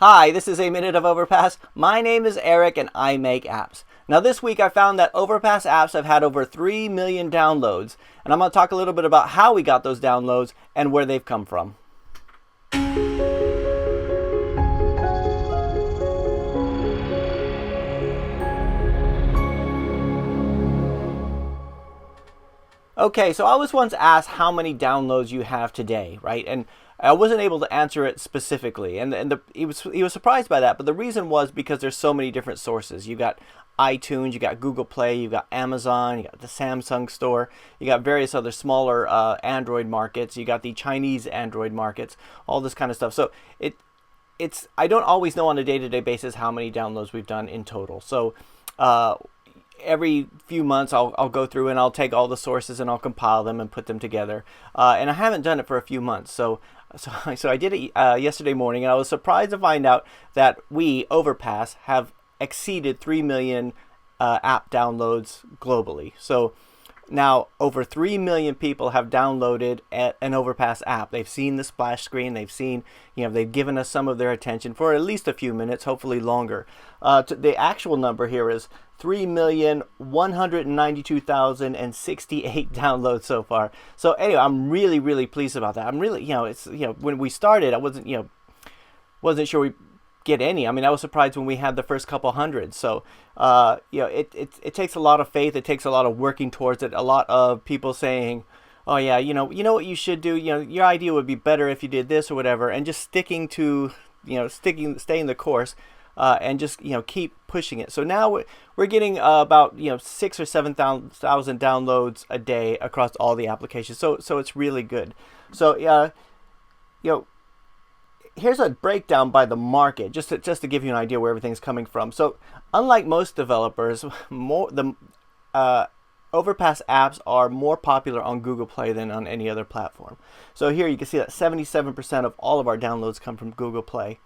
Hi, this is a Minute of Overpass. My name is Eric and I make apps. Now this week I found that Overpass apps have had over 3 million downloads, and I'm going to talk a little bit about how we got those downloads and where they've come from. Okay, so I was once asked how many downloads you have today, right? And I wasn't able to answer it specifically, and he was surprised by that. But the reason was because there's so many different sources. You got iTunes, you got Google Play, you got Amazon, you got the Samsung store, you got various other smaller Android markets, you got the Chinese Android markets, all this kind of stuff. So I don't always know on a day-to-day basis how many downloads we've done in total. So every few months I'll go through and I'll take all the sources and I'll compile them and put them together. And I haven't done it for a few months. So I did it yesterday morning, and I was surprised to find out that we, Overpass, have exceeded 3 million app downloads globally. So now over 3 million people have downloaded an Overpass app. They've seen the splash screen. They've seen, they've given us some of their attention for at least a few minutes, hopefully longer. The actual number here is 3,192,068 downloads so far. So anyway, I'm really, really pleased about that. I'm really, when we started, I wasn't sure we get any. I mean, I was surprised when we had the first couple hundred. So, it takes a lot of faith. It takes a lot of working towards it. A lot of people saying, oh yeah, you know what you should do. Your idea would be better if you did this or whatever, and just staying the course. And just keep pushing it. So now we're getting about 6,000 or 7,000 downloads a day across all the applications. So it's really good. So here's a breakdown by the market, just to give you an idea where everything's coming from. So unlike most developers, Overpass apps are more popular on Google Play than on any other platform. So here you can see that 77% of all of our downloads come from Google Play.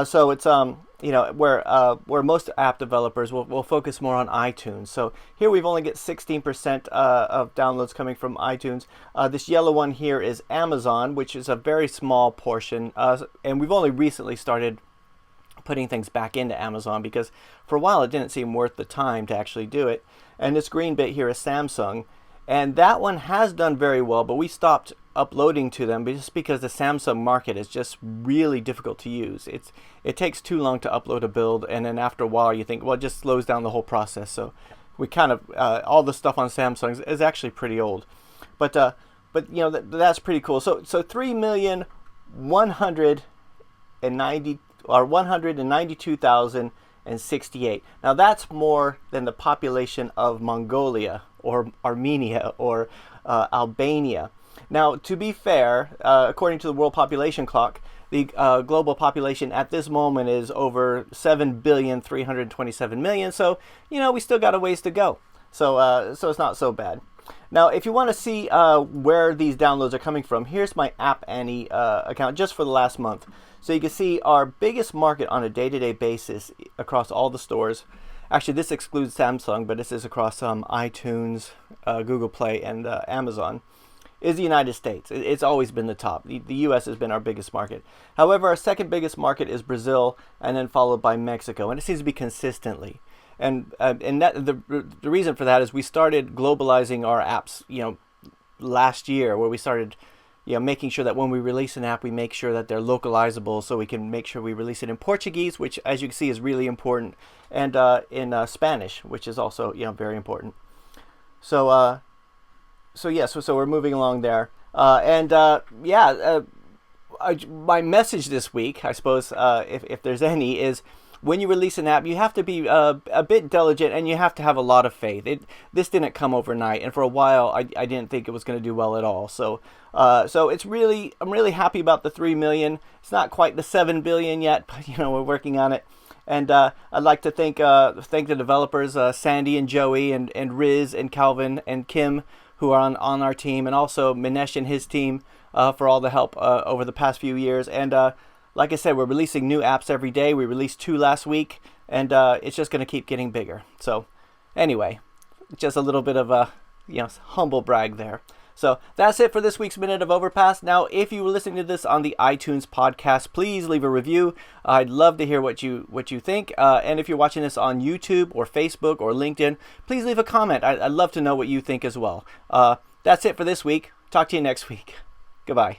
So it's where most app developers will focus more on iTunes. So here we've only got 16% of downloads coming from iTunes. This yellow one here is Amazon, which is a very small portion, and we've only recently started putting things back into Amazon because for a while it didn't seem worth the time to actually do it. And this green bit here is Samsung, and that one has done very well, but we stopped uploading to them just because the Samsung market is just really difficult to use. It takes too long to upload a build, and then after a while you think, well, it just slows down the whole process. So we kind of all the stuff on Samsung is actually pretty old, but that's pretty cool. So 192,068. Now that's more than the population of Mongolia or Armenia or Albania. Now, to be fair, according to the World Population Clock, the global population at this moment is over 7,327,000,000. So, we still got a ways to go. So it's not so bad. Now, if you want to see where these downloads are coming from, here's my App Annie account just for the last month. So you can see our biggest market on a day-to-day basis across all the stores. Actually, this excludes Samsung, but this is across iTunes, Google Play, and Amazon. Is the United States. It's always been the top. The U.S. has been our biggest market. However, our second biggest market is Brazil, and then followed by Mexico, and it seems to be consistently. And that the reason for that is we started globalizing our apps, last year, where we started, making sure that when we release an app, we make sure that they're localizable, so we can make sure we release it in Portuguese, which, as you can see, is really important, and in Spanish, which is also very important. So we're moving along there, my message this week, I suppose, if there's any, is when you release an app, you have to be a bit diligent, and you have to have a lot of faith. This didn't come overnight, and for a while, I didn't think it was going to do well at all. So I'm really happy about the 3 million. It's not quite the 7 billion yet, but we're working on it. And I'd like to thank the developers, Sandy and Joey and Riz and Calvin and Kim, who are on our team, and also Minesh and his team for all the help over the past few years. And like I said, we're releasing new apps every day. We released 2 last week, and it's just going to keep getting bigger. So anyway, just a little bit of a humble brag there. So that's it for this week's Minute of Overpass. Now, if you were listening to this on the iTunes podcast, please leave a review. I'd love to hear what you think. And if you're watching this on YouTube or Facebook or LinkedIn, please leave a comment. I'd love to know what you think as well. That's it for this week. Talk to you next week. Goodbye.